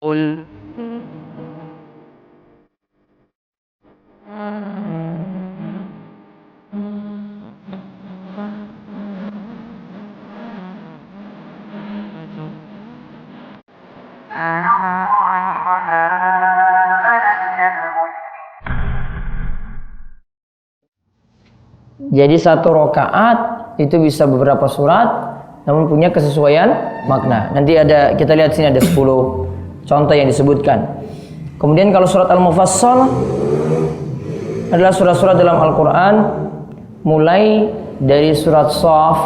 قل Jadi satu rakaat itu bisa beberapa surat, namun punya kesesuaian makna. Nanti kita lihat sini ada 10 contoh yang disebutkan. Kemudian kalau surat Al-Mufassal adalah surat-surat dalam Al-Quran mulai dari surat surat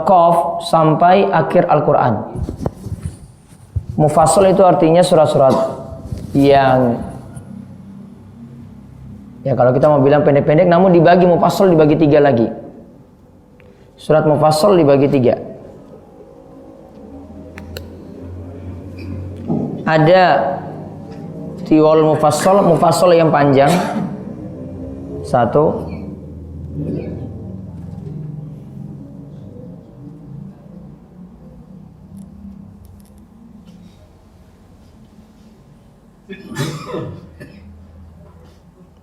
Qaf sampai akhir Al-Quran. Mufassal itu artinya surat-surat yang kalau kita mau bilang pendek-pendek, namun dibagi mufassal dibagi 3 lagi. Surat mufassal dibagi 3. Ada tiwal mufassal yang panjang. 1.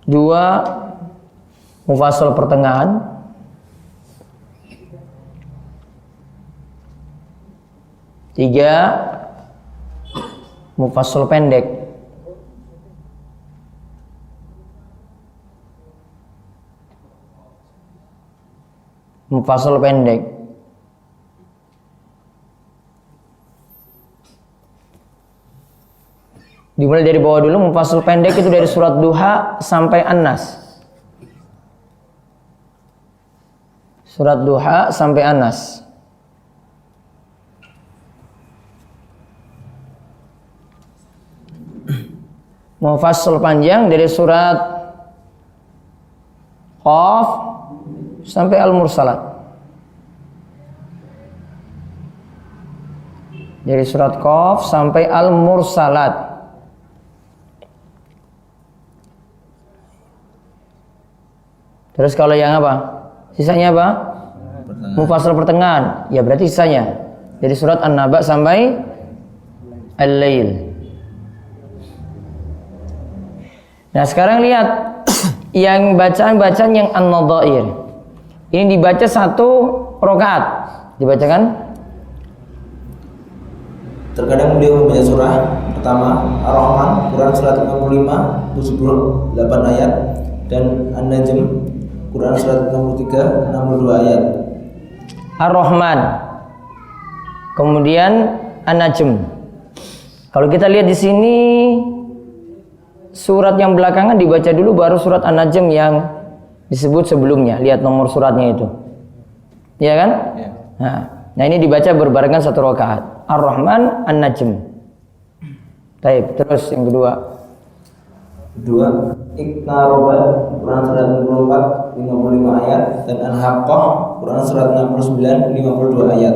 Dua, mufassal pertengahan. 3, mufassal pendek. 4, mufassal pendek. Dimulai dari bawah dulu. Mufassal pendek itu dari surat Duha sampai An-Nas. Surat Duha sampai An-Nas. Mufassal panjang dari surat Qaf sampai Al-Mursalat. Dari surat Qaf sampai Al-Mursalat. Terus kalau yang apa? Sisanya apa? Mufassal pertengahan. Ya berarti sisanya dari surat An-Naba sampai Al-Lail. Nah sekarang lihat yang bacaan-bacaan yang An-Nadhair. Ini dibaca 1 rakaat. Dibacakan? Terkadang beliau membaca surah pertama Ar-Rahman, Quran surat 55, 78 ayat, dan An-Najm, Quran surat 63, 62 ayat. Ar-Rahman. Kemudian An-Najm. Kalau kita lihat di sini surat yang belakangan dibaca dulu, baru surat An-Najm yang disebut sebelumnya. Lihat nomor suratnya itu. Iya kan? Ya. Nah ini dibaca berbarengan 1 rakaat. Ar-Rahman, An-Najm. Baik, terus yang kedua. Iqtaraba, Quran surat 64, 55 ayat, dan Al-Haqqah, Quran surat 69, 52 ayat.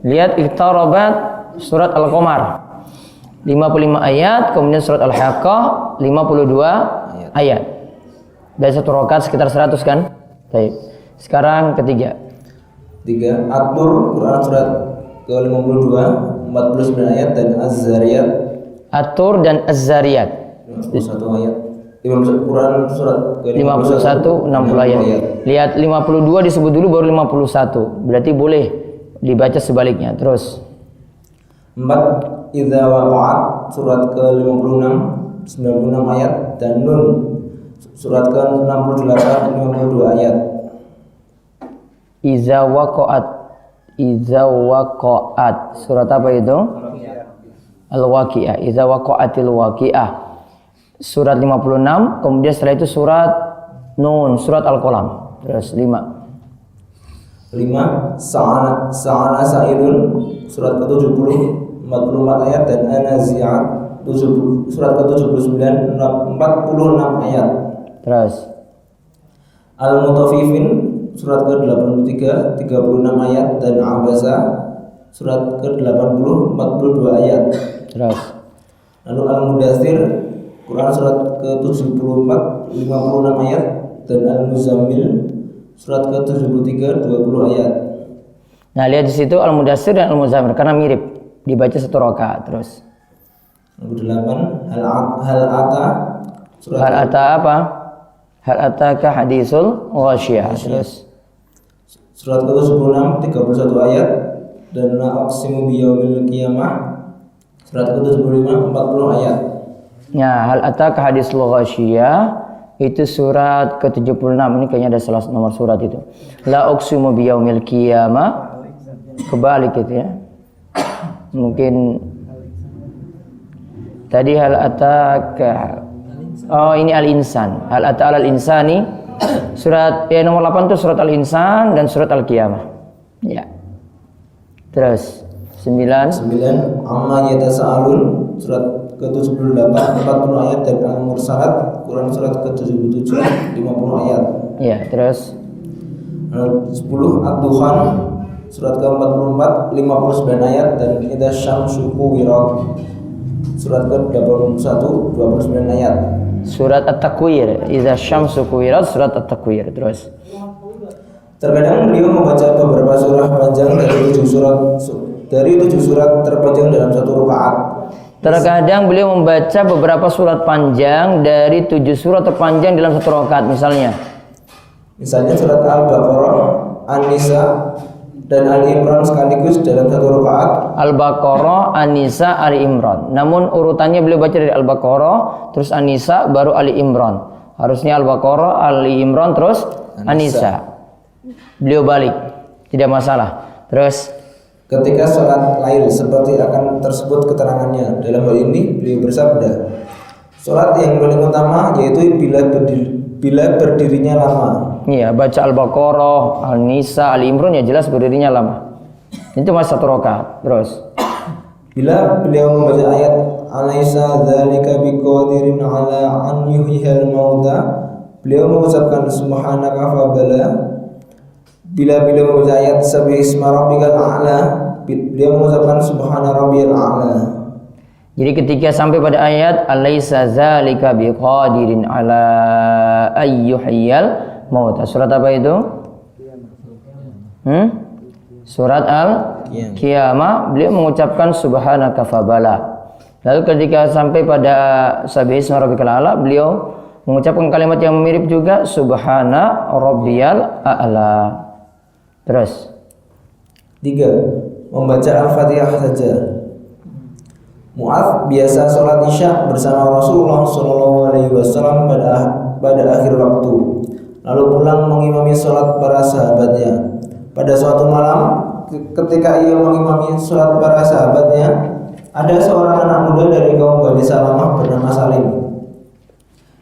Lihat Iqtarabat surat Al-Qamar 55 ayat, kemudian surat Al-Haqqah 52 ayat. Dari 1 rakaat sekitar 100 kan? Baik. Sekarang ketiga. 3. At-Tur, Quran surat ke-52, 49 ayat, dan Az-Zariyat. At-Tur dan Az-Zariyat. 51 ayat. Quran surat ke-51, 60 ayat. Lihat 52 disebut dulu baru 51. Berarti boleh dibaca sebaliknya. Terus 4. Idza waqa'at, surat ke-56, 96 ayat, dan Nun surat ke-68, 52 ayat. Iza waqa'at surat apa itu? Al-Waqi'ah. Iza waqa'atil waqi'ah surat 56. Kemudian setelah itu surat Nun, surat Al-Qalam. Terus 5. Sa'ana sa'ilun, surat ke-70, 44 ayat, dan An-Nazi'at surat ke-79, 46 ayat. Terus Al-Mutaffifin surat ke-83, 36 ayat, dan Abasa surat ke-80, 42 ayat. Terus Lalu Al-Mudaththir, Quran surat ke-74, 56 ayat, dan Al-Muzammil surat ke-73, 20 ayat. Nah, lihat di situ Al-Mudaththir dan Al-Muzammil karena mirip, dibaca 1 rakaat terus. Nomor 8 hal ata surat Hal ata apa? Hal ataka hadisul ghasyiyah. Terus surat ke-76 31 ayat dan la aqsimu biyaumil qiyamah surat ke-75 40 ayat. ya, hal ataka hadisul ghasyiyah itu surat ke-76. Ini kayaknya ada salah nomor surat itu. La uqsimu biyaumil qiyamah. Kebalik itu ya. Mungkin tadi hal ataka. Oh, ini Al-Insan. Hal ata al insani. Surat nomor 8 itu surat Al-Insan dan surat Al-Qiyamah. Ya. Terus 9 amma yatasaalun surat ke-78 40 ayat dan Al-Mursalat Quran surat ke-77 50 ayat. Ya, terus 10 Ad-Dukhan surat ke-44 59 ayat dan Idza Syamsu Kuwirat surat ke-81 29 ayat. surat At-Takwir, Idza Syamsu Kuwirat, surat At-Takwir. Terus Terkadang beliau membaca beberapa surah panjang dari 7 surat terpanjang dalam 1 rakaat. terkadang beliau membaca beberapa surat panjang dari 7 surat terpanjang dalam 1 rakaat. Misalnya surat Al-Baqarah, An-Nisa dan Ali Imran sekaligus dalam 1 rakaat. Al-Baqarah, An-Nisa, Ali Imran. Namun urutannya beliau baca dari Al-Baqarah, terus An-Nisa, baru Ali Imran. Harusnya Al-Baqarah, Ali Imran, terus An-Nisa. Beliau balik, tidak masalah. Terus ketika sholat lail seperti akan tersebut keterangannya. Dalam hal ini beliau bersabda, sholat yang paling utama yaitu bila berdirinya lama. iya, baca Al-Baqarah, An-Nisa, Ali Imran ya jelas berdirinya lama. Itu masih 1 rakaat. Terus bila beliau membaca ayat alaisa dzalika biqadirin ala an yuhyihal mauta, beliau mengucapkan subhanaka fa bala. Bila beliau membaca ayat sabbihisma rabbikal a'la, beliau mengucapkan subhana rabbiyal a'la. jadi ketika sampai pada ayat alaisa dzalika biqadirin ala ayyuhiyal maut. Surat apa itu? Surat Al-Qiyamah. Beliau mengucapkan subhanaka fabala. Lalu ketika sampai pada sabbihisma rabbikal a'la, beliau mengucapkan kalimat yang mirip juga subhana rabbiyal a'la. Terus 3. Membaca Al-Fatihah saja. Mu'adz biasa sholat isya bersama Rasulullah SAW pada akhir waktu, lalu pulang mengimami sholat para sahabatnya. Pada suatu malam, ketika ia mengimami sholat para sahabatnya, ada seorang anak muda dari kaum Bani Salamah bernama Salim.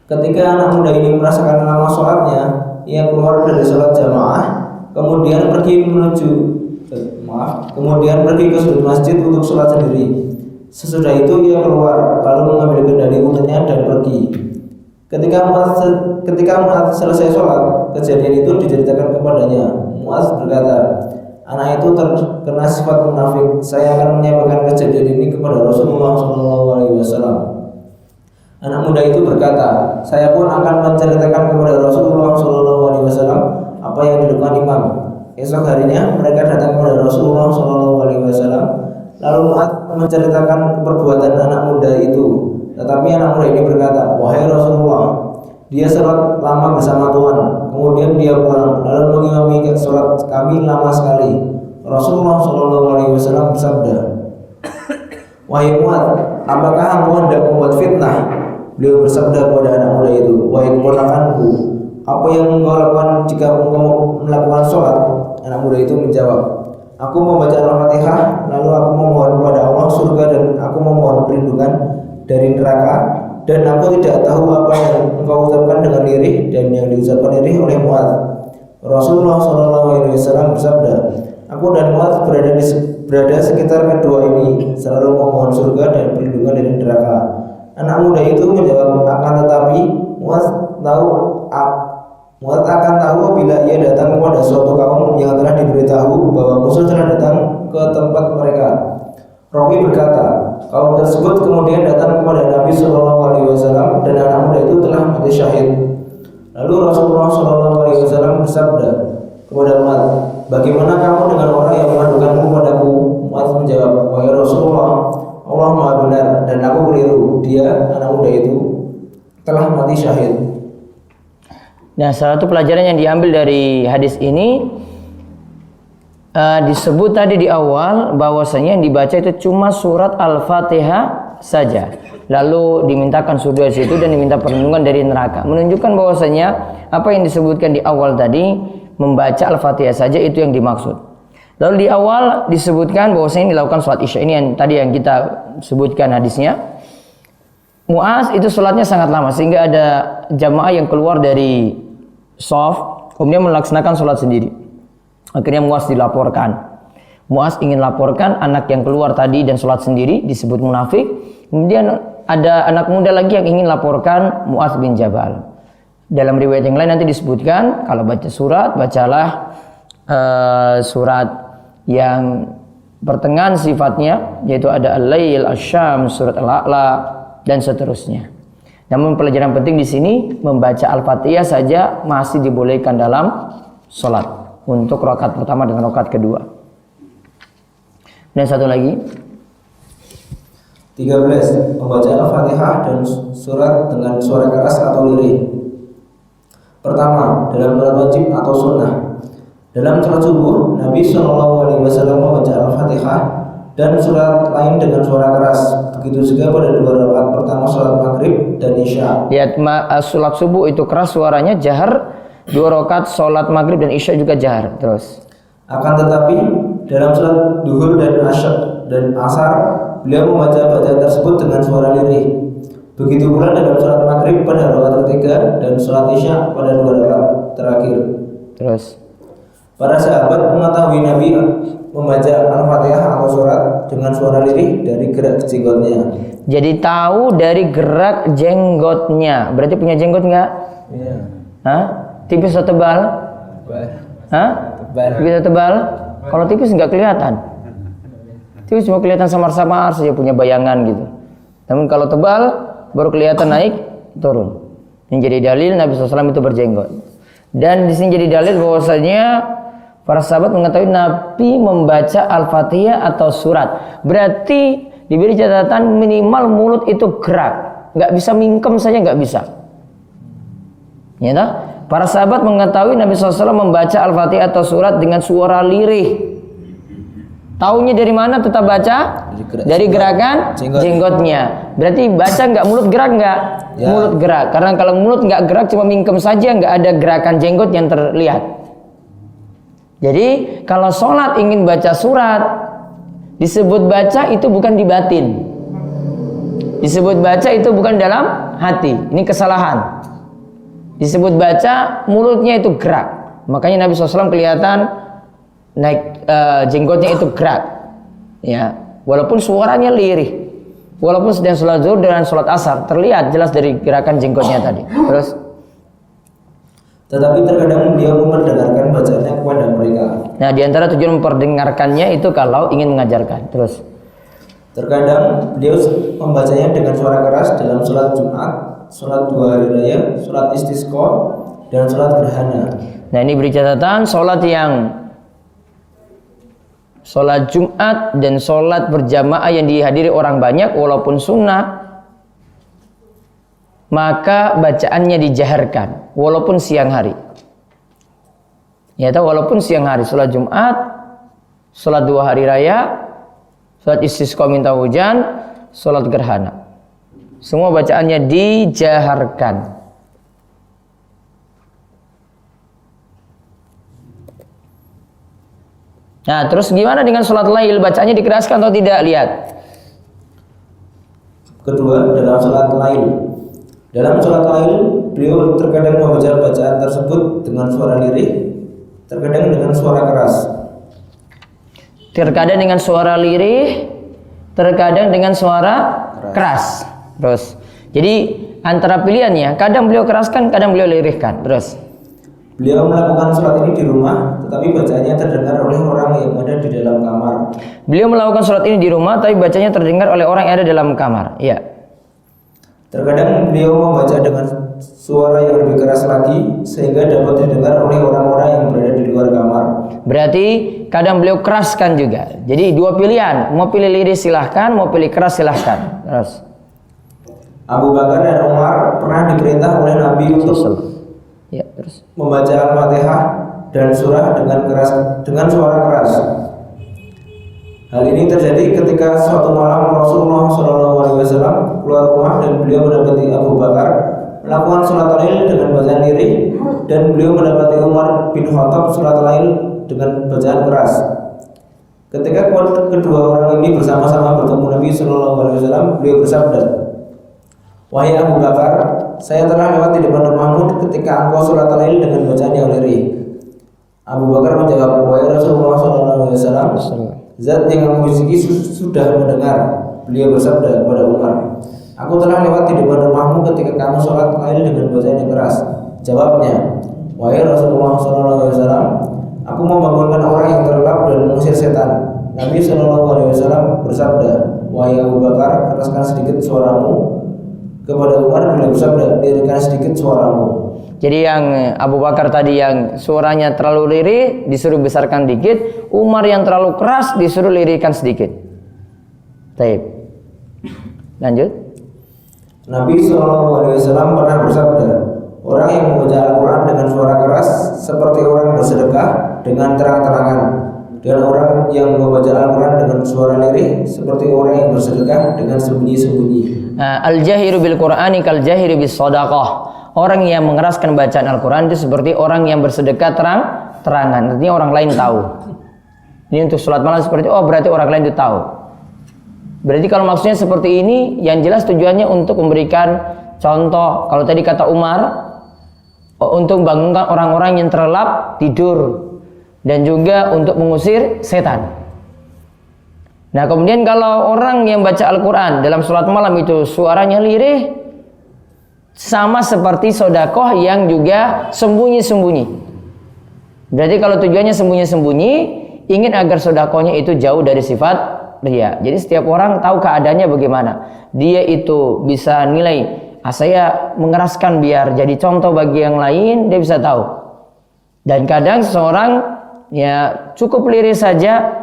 Ketika anak muda ini merasakan lama sholatnya, ia keluar dari sholat jamaah, kemudian pergi ke sudut masjid untuk sholat sendiri. Sesudah itu ia keluar lalu mengambil kendali untuknya dan pergi. Ketika Mu'adz selesai sholat, kejadian itu diceritakan kepadanya. Mu'adz berkata, anak itu terkena sifat munafik. Saya akan menyampaikan kejadian ini kepada Rasulullah SAW. Anak muda itu berkata, saya pun akan menceritakan kepada Rasulullah SAW apa yang dilakukan imam. Esok harinya mereka datang kepada Rasulullah SAW. Lalu Mu'adz menceritakan perbuatan anak muda itu. Tetapi anak muda ini berkata, wahai Rasulullah, dia sholat lama bersama Tuhan, kemudian dia pulang, lalu mengimami sholat kami lama sekali. Rasulullah SAW bersabda, wahai Mu'adz, apakah engkau hendak membuat fitnah? Beliau bersabda kepada anak muda itu, wahai keponakanku, apa yang engkau lakukan jika engkau melakukan sholat? Anak muda itu menjawab, aku membaca Al-Fatihah, lalu aku memohon kepada Allah surga dan aku memohon perlindungan dari neraka, dan aku tidak tahu apa yang engkau ucapkan dengan lirih dan yang diucapkan lirih oleh Mu'adz. Rasulullah SAW bersabda, aku dan Mu'adz berada sekitar kedua ini, selalu memohon surga dan perlindungan dari neraka. Anak muda itu menjawab, akan tetapi Mu'adz akan tahu bila ia datang kepada suatu kaum yang telah diberitahu bahwa musuh telah datang ke tempat mereka. Rawi berkata, kaum tersebut kemudian datang kepada Nabi SAW dan anak muda itu telah mati syahid. Lalu Rasulullah SAW bersabda kepada Mu'adz, bagaimana kamu dengan orang yang mengadukanmu padaku? Mu'adz menjawab, wahai Rasulullah, Allah Maha benar dan aku keliru. Dia, anak muda itu, telah mati syahid. Nah, salah satu pelajaran yang diambil dari hadis ini, disebut tadi di awal bahwasanya yang dibaca itu cuma surat Al-Fatihah saja. Lalu dimintakan surga di situ dan diminta perlindungan dari neraka. Menunjukkan bahwasanya apa yang disebutkan di awal tadi, membaca Al-Fatihah saja itu yang dimaksud. Lalu di awal disebutkan bahwasanya dilakukan sholat isya. Ini yang tadi yang kita sebutkan hadisnya. Mu'adz itu sholatnya sangat lama sehingga ada jamaah yang keluar dari shaf kemudian melaksanakan sholat sendiri. Akhirnya Mu'adz dilaporkan. Mu'adz ingin laporkan anak yang keluar tadi dan sholat sendiri disebut munafik. Kemudian ada anak muda lagi yang ingin laporkan Mu'adz bin Jabal. Dalam riwayat yang lain nanti disebutkan kalau baca surat, bacalah surat yang pertengahan sifatnya, yaitu ada Al-Lail, Asy-Syams, surat Al-A'la dan seterusnya. Namun pelajaran penting di sini membaca Al-Fatihah saja masih dibolehkan dalam sholat untuk rakaat pertama dan rakaat kedua. Dan satu lagi 13. Membaca Al-Fatihah dan surat dengan suara keras atau lirih. Pertama, dalam sholat wajib atau sunnah. Dalam sholat subuh, Nabi SAW membaca Al-Fatihah dan surat lain dengan suara keras. Begitu juga pada 2 rakaat pertama sholat maghrib dan isya. Lihat, sholat subuh itu keras suaranya, jahar. 2 rakaat sholat maghrib dan isya juga jahar. Terus. Akan tetapi dalam sholat duhur dan asar, beliau membaca bacaan tersebut dengan suara lirih. Begitu pula dalam sholat maghrib pada rakaat ketiga dan sholat isya pada 2 rakaat terakhir. Terus. Para sahabat mengetahui Nabi membaca Al-Fatihah atau surat dengan suara lirih dari gerak jenggotnya. Jadi tahu dari gerak jenggotnya. Berarti punya jenggot nggak? Iya. Hah? Tipis atau tebal? Hah? Tipis atau tebal? Kalau tipis nggak kelihatan. Tipis cuma kelihatan samar-samar saja, punya bayangan gitu. Namun kalau tebal baru kelihatan naik turun. Yang jadi dalil Nabi SAW itu berjenggot. Dan di sini jadi dalil bahwasanya para sahabat mengetahui Nabi membaca Al-Fatihah atau surat. Berarti diberi catatan minimal mulut itu gerak. Nggak bisa mingkem saja, nggak bisa. Ya toh? Para sahabat mengetahui Nabi SAW membaca Al-Fatihah atau surat dengan suara lirih. Taunya dari mana tetap baca? Dari gerakan jenggotnya. Berarti baca nggak, mulut gerak nggak? Ya. Mulut gerak. Karena kalau mulut nggak gerak cuma mingkem saja, nggak ada gerakan jenggot yang terlihat. Jadi kalau sholat ingin baca surat, disebut baca itu bukan di batin. Disebut baca itu bukan dalam hati. Ini kesalahan. Disebut baca, mulutnya itu gerak. Makanya Nabi SAW kelihatan naik jenggotnya itu gerak. Ya, walaupun suaranya lirih. Walaupun sedang sholat zuhur dan sholat asar, terlihat jelas dari gerakan jenggotnya tadi. Terus, tetapi terkadang beliau memperdengarkan bacaannya kepada mereka. Nah, di antara tujuan memperdengarkannya itu kalau ingin mengajarkan. Terus, terkadang beliau membacanya dengan suara keras dalam sholat Jumat, sholat 2 hari raya, sholat istisqa, dan sholat gerhana. Nah, ini beri catatan sholat Jumat dan sholat berjamaah yang dihadiri orang banyak walaupun sunnah, maka bacaannya dijaharkan walaupun siang hari. Ya tahu, walaupun siang hari, sholat Jumat, sholat 2 hari raya, sholat istisqa minta hujan, sholat gerhana, semua bacaannya dijaharkan. Nah, terus gimana dengan sholat lail? Bacaannya dikeraskan atau tidak? Lihat. Kedua, dalam sholat lail. Dalam sholat lail, beliau terkadang membaca bacaan tersebut dengan suara lirih, terkadang dengan suara keras. Terkadang dengan suara lirih, terkadang dengan suara keras. Terus, jadi antara pilihannya, kadang beliau keraskan, kadang beliau lirihkan. Terus, beliau melakukan sholat ini di rumah, tetapi bacanya terdengar oleh orang yang ada di dalam kamar. Beliau melakukan sholat ini di rumah, tapi bacanya terdengar oleh orang yang ada dalam kamar. Iya. Terkadang beliau membaca dengan suara yang lebih keras lagi, sehingga dapat didengar oleh orang-orang yang berada di luar kamar. Berarti kadang beliau keraskan juga. Jadi dua pilihan, mau pilih liris silahkan, mau pilih keras silahkan. Terus Abu Bakar dan Umar pernah diperintah oleh Nabi untuk ya, terus membaca Al-Fatihah dan surah dengan suara keras. Hal ini terjadi ketika suatu malam Rasulullah SAW keluar rumah dan beliau mendapati Abu Bakar melakukan sholat lail dengan bacaan lirih dan beliau mendapati Umar bin Khattab sholat lail dengan bacaan keras. Ketika kedua orang ini bersama-sama bertemu Nabi SAW, beliau bersabda, "Wahai Abu Bakar, saya telah lewat di depan rumahmu ketika engkau sholat lail dengan bacaan yang lirih." Abu Bakar menjawab, "Wahai Rasulullah SAW, Zat yang aku bisiki sudah mendengar." Beliau bersabda kepada Umar, "Aku telah lewat di depan rumahmu ketika kamu sholat lail dengan bacaan yang keras." Jawabnya, "Wahai Rasulullah SAW, aku membangunkan orang yang terlelap dan mengusir setan." Nabi SAW bersabda, "Wahai Abu Bakar, keraskan sedikit suaramu." Kepada Umar beliau bersabda, "Lirihkan sedikit suaramu." Jadi yang Abu Bakar tadi yang suaranya terlalu lirih disuruh besarkan dikit, Umar yang terlalu keras disuruh lirihkan sedikit. Baik. Lanjut. Nabi SAW pernah bersabda, "Orang yang membaca Al-Quran dengan suara keras seperti orang bersedekah dengan terang-terangan, dan orang yang membaca Al-Quran dengan suara lirih seperti orang yang bersedekah dengan sembunyi-sembunyi." Al-jahiru bil Qur'ani kal jahiru bis shadaqah. Orang yang mengeraskan bacaan Al-Quran itu seperti orang yang bersedekah terang-terangan. Artinya orang lain tahu. Ini untuk sholat malam seperti itu, oh berarti orang lain itu tahu. Berarti kalau maksudnya seperti ini, yang jelas tujuannya untuk memberikan contoh. Kalau tadi kata Umar, untuk membangunkan orang-orang yang terlelap tidur. Dan juga untuk mengusir setan. Nah kemudian kalau orang yang baca Al-Quran dalam sholat malam itu suaranya lirih, sama seperti sodakoh yang juga sembunyi-sembunyi. Berarti kalau tujuannya sembunyi-sembunyi, ingin agar sodakohnya itu jauh dari sifat riya. Jadi setiap orang tahu keadaannya bagaimana. Dia itu bisa nilai, saya mengeraskan biar jadi contoh bagi yang lain, dia bisa tahu. Dan kadang seseorang ya cukup lirih saja,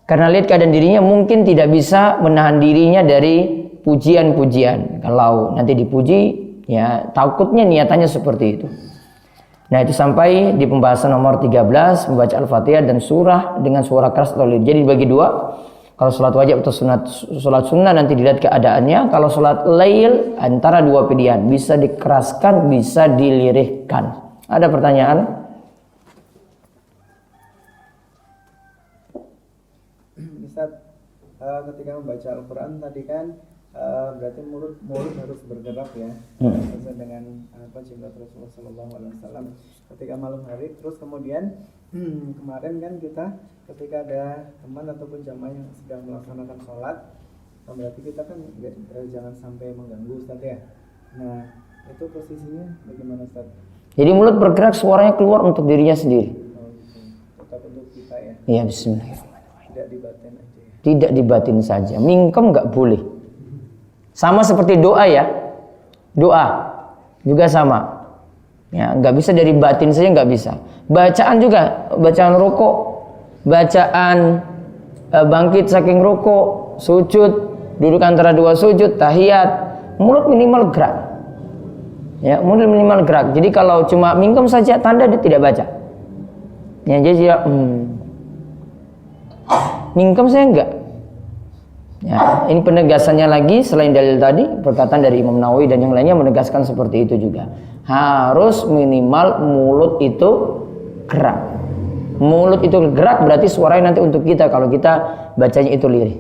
karena lihat keadaan dirinya mungkin tidak bisa menahan dirinya dari pujian-pujian. Kalau nanti dipuji, ya takutnya niatannya seperti itu. Nah itu sampai di pembahasan nomor 13, membaca Al-Fatihah dan surah dengan suara keras atau lirih. Jadi dibagi dua, kalau sholat wajib atau sholat sunnah nanti dilihat keadaannya. Kalau sholat lail antara dua pilihan, bisa dikeraskan, bisa dilirihkan. Ada pertanyaan? Ustaz, ketika membaca Al-Quran tadi kan berarti mulut harus bergerak ya, sesuai dengan cinta Rasulullah SAW. Ketika malam hari, terus kemudian kemarin kan kita ketika ada teman ataupun jamaah yang sedang melaksanakan sholat, berarti kita kan jangan sampai mengganggu Ustaz ya. Nah itu posisinya bagaimana Ustaz? Jadi mulut bergerak, suaranya keluar untuk dirinya sendiri. Oh, gitu. Tetap untuk kita ya. Iya, bismillahirrahmanirrahim. Tidak dibatin aja ya. Tidak dibatin saja. Mingkem nggak boleh. Sama seperti doa ya. Doa juga sama. Ya, nggak bisa dari batin saja, nggak bisa. Bacaan juga, bacaan rukuk, bacaan bangkit saking rukuk, sujud, duduk antara dua sujud, tahiyat, mulut minimal gerak. Ya, mulut minimal gerak. Jadi kalau cuma mingkem saja tanda dia tidak baca. Ya, jadi dia mingkem saya enggak. Ya, ini penegasannya lagi selain dalil tadi, perkataan dari Imam Nawawi dan yang lainnya menegaskan seperti itu juga. Harus minimal mulut itu gerak. Mulut itu gerak berarti suaranya nanti untuk kita kalau kita bacanya itu lirih.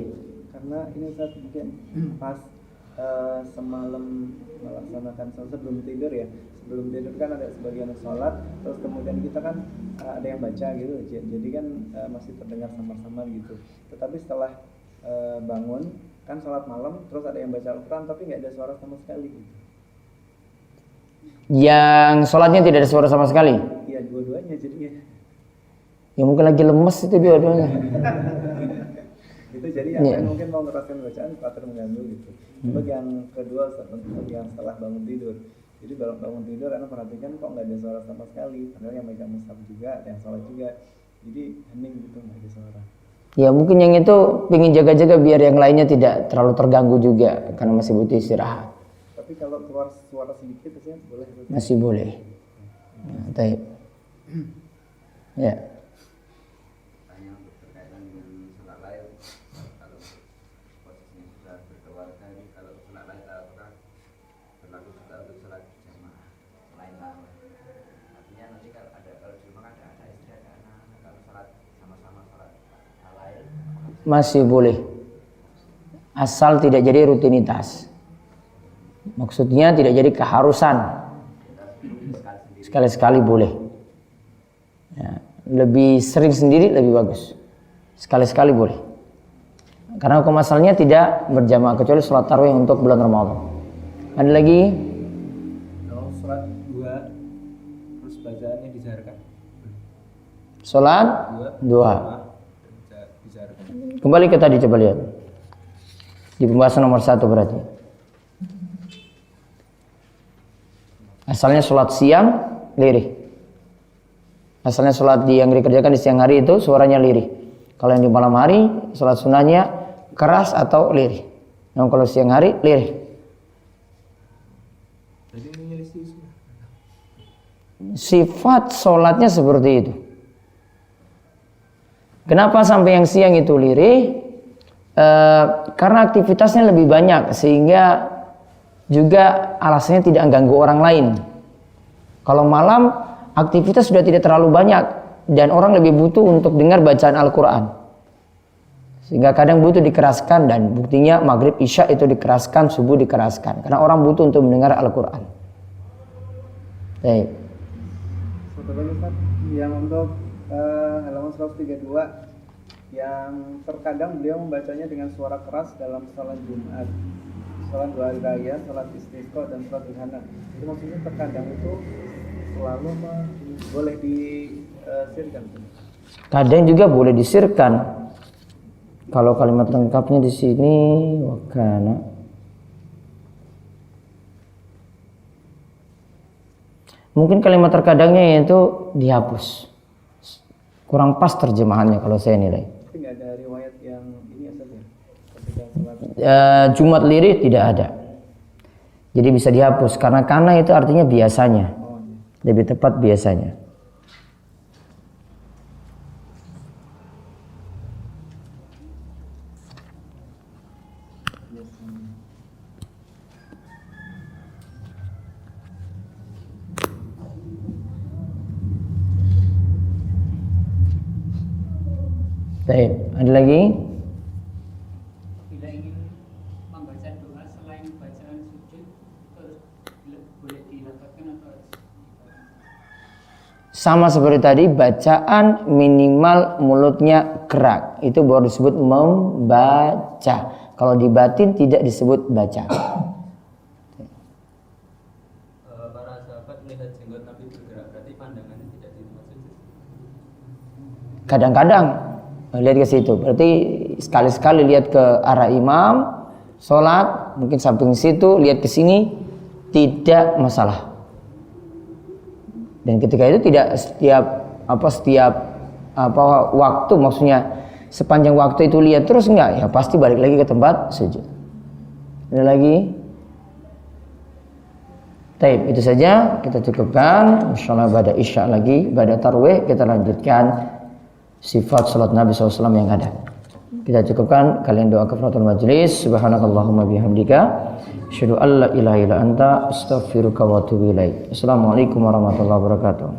Karena ini Ustaz mungkin pas semalam melaksanakan sholat sebelum tidur ya. Sebelum tidur kan ada sebagian sholat, terus kemudian kita kan ada yang baca gitu, jadi kan masih terdengar samar-samar gitu. Tetapi setelah bangun kan sholat malam, terus ada yang baca Al-Quran tapi nggak ada suara sama sekali gitu. Yang sholatnya tidak ada suara sama sekali? Iya, dua-duanya jadinya. Ya mungkin lagi lemes itu dua-duanya. Itu jadi yang mungkin mau ngerasain bacaan khawatir mengganggu gitu. Untuk yang kedua, untuk yang setelah bangun tidur. Jadi bangun tidur, Anda perhatikan kok nggak ada suara sama sekali. Padahal yang megang mushaf juga, ada yang sholat juga. jadi hening gitu nggak ada suara. Ya mungkin yang itu ingin jaga-jaga biar yang lainnya tidak terlalu terganggu juga karena masih butuh istirahat. Tapi kalau keluar suara sedikit aja boleh. Masih boleh. Nah, taib. Ya. Tanya untuk berkaitan dengan sholat lain, kalau posisinya sudah berkeluarga ini, kalau sholat lain apakah berlaku juga untuk sholat jamaah lain tarawih? Artinya nanti kalau di rumah ada istri ada anak, kalau sholat sama-sama sholat lain Masih boleh. Asal tidak jadi rutinitas. Maksudnya tidak jadi keharusan. Sekali-sekali boleh. Ya, lebih sering sendiri lebih bagus. Sekali-sekali boleh. Karena hukum asalnya tidak berjamaah kecuali sholat tarawih untuk bulan Ramadan. Ada lagi? Kalau sholat dua terus bacaannya dijaharkan. Sholat dua. Dijaharkan. Kembali ke tadi, coba lihat. Di pembahasan nomor 1 berarti. Asalnya sholat siang, lirih. Asalnya sholat yang dikerjakan di siang hari itu suaranya lirih. Kalau yang di malam hari, sholat sunnahnya keras atau lirih. Namun kalau siang hari, lirih. Jadi menyelisih sunnah. Sifat sholatnya seperti itu. Kenapa sampai yang siang itu lirih? Karena aktivitasnya lebih banyak sehingga juga alasannya tidak mengganggu orang lain. Kalau malam aktivitas sudah tidak terlalu banyak dan orang lebih butuh untuk dengar bacaan Al-Quran, sehingga kadang butuh dikeraskan, dan buktinya maghrib isya itu dikeraskan, subuh dikeraskan karena orang butuh untuk mendengar Al-Quran. Baik. Satu lagi Ustaz, yang untuk halaman 132 yang terkadang beliau membacanya dengan suara keras dalam salat Jumat, salat 2 hari raya, salat istisqa dan salat duha. Itu maksudnya terkadang itu selalu boleh disirkan. Kadang juga boleh disirkan. Kalau kalimat lengkapnya di sini wakana. Mungkin kalimat terkadangnya yaitu dihapus. Kurang pas terjemahannya kalau saya nilai. Tapi nggak ada riwayat yang ini saja. Ketika salat Jumat lirih tidak ada. Jadi bisa dihapus karena kana itu artinya biasanya. Lebih tepat biasanya. Baik, ada lagi? Bila ingin membaca doa selain bacaan sujud, terus boleh dilafazkan atau Sama seperti tadi, bacaan minimal mulutnya gerak. Itu baru disebut membaca. Kalau di batin tidak disebut baca. Para sahabat melihat jenggot Nabi bergerak, berarti pandangannya tidak di tempat sujud. Kadang-kadang lihat ke situ. Berarti sekali-sekali lihat ke arah imam, sholat, mungkin samping situ, lihat ke sini, tidak masalah. Dan ketika itu tidak setiap waktu, maksudnya sepanjang waktu itu lihat terus, enggak, ya pasti balik lagi ke tempat sujud. Ada lagi? Taib, itu saja kita cukupkan. Insyaallah pada isya lagi, pada tarwih kita lanjutkan sifat salat Nabi SAW yang ada. Kita cukupkan, kalian doa kafaratul majlis. Subhanakallahumma bihamdika asyhadu an la ilaha illa anta astaghfiruka wa atubu ilaik. Assalamualaikum warahmatullahi wabarakatuh.